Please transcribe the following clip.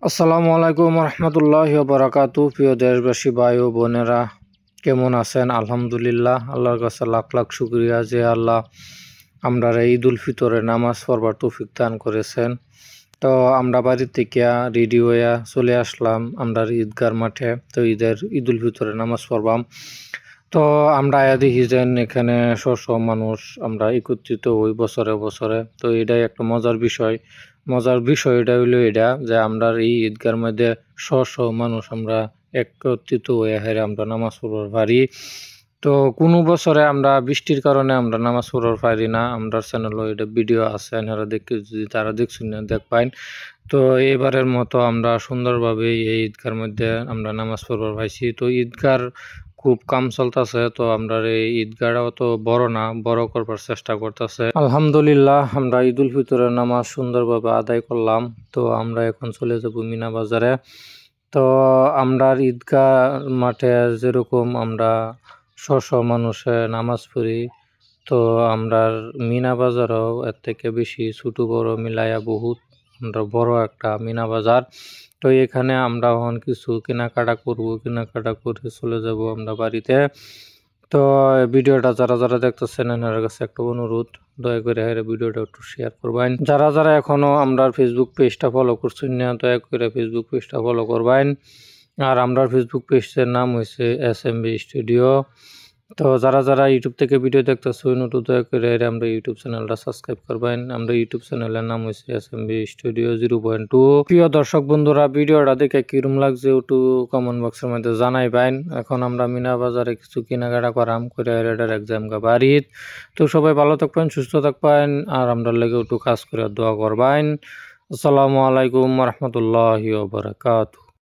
আসসালামু আলাইকুম রহমতুল্লাহি ওয়া বারাকাতু। প্রিয় দেশবাসী ভাই ও বোনেরা, কেমন আছেন? আলহামদুলিল্লাহ, আল্লাহর কাছে লাখ লাখ শুকরিয়া যে আল্লাহ আমরা ঈদ উল ফিতরে নামাজ পড়বার তৌফিক দান করেছেন। তো আমরা বাড়ি থেকে রেডি হয়ে চলে আসলাম আমরা ঈদগার মাঠে। তো ঈদ উল ফিতরে নামাজ পড়বাম। তো আমরা দেখি যে এখানে শো মানুষ আমরা একত্রিত হই বছরে বছরে। তো এটাই একটা মজার বিষয় এটা হইলো এটা যে আমরা এই ঈদগার মধ্যে শো মানুষ আমরা একত্রিত হয়ে হেরে আমরা নামাজ পড়বার পারি। তো কোনো বছরে আমরা বৃষ্টির কারণে আমরা নামাজ পড়বার পারি না। আমরা চ্যানেলও এটা ভিডিও আছে, এনারা দেখে যদি তারা দেখছেন না দেখ পাইন। তো এবারের মতো আমরা সুন্দরভাবে এই ঈদগার মধ্যে আমরা নামাজ পড়বার পাইছি। তো ঈদগার খুব কাম চলতেছে। তো আমরা এই ঈদগাহটা অত বড় না, বড় করবার চেষ্টা করতেছে। আলহামদুলিল্লাহ, আমরা ঈদ উল ফিতরের নামাজ সুন্দরভাবে আদায় করলাম। তো আমরা এখন চলে যাব মিনা বাজারে। তো আমরা ঈদগাহ মাঠে যেরকম আমরা শো মানুষে নামাজ পড়ি, তো আমরা মিনা বাজারও এর থেকে বেশি ছোট বড় মিলাইয়া বহুত আমরা বড় একটা মিনা বাজার। তো এখানে আমরা এখন কিছু কেনাকাটা করে চলে যাব আমরা বাড়িতে। তো ভিডিওটা যারা দেখতেছেন এনার কাছে একটা অনুরোধ, দয়া করে ভিডিওটা একটু শেয়ার করবেন। যারা এখনো আমরা ফেসবুক পেজটা ফলো করছেন না, দয়া করে ফেসবুক পেজটা ফলো করবেন। আর আমরা ফেসবুক পেজের নাম হয়েছে এসএমবি স্টুডিও। তো যারা ইউটিউব থেকে ভিডিও দেখতেছেন একটু দয়া করে আমরা ইউটিউব চ্যানেলটা সাবস্ক্রাইব করবেন। আমরা ইউটিউব চ্যানেলের নাম হয়েছে এসএমবি স্টুডিও 0.2। প্রিয় দর্শক বন্ধুরা, ভিডিওটা দেখে কিরম লাগছে একটু কমেন্ট বক্সের মধ্যে জানাইবেন। এখন আমরা মিনা বাজারে কিছু কেনাকাটা করাম করে এটার এক্সাম বাড়িত। তো সবাই ভালো থাকবেন, সুস্থ থাকবেন, আর আমরা লেগে একটু কাজ করে দোয়া করবেন। আসসালামু আলাইকুম রহমতুল্লাহি ওয়া বারাকাতুহু।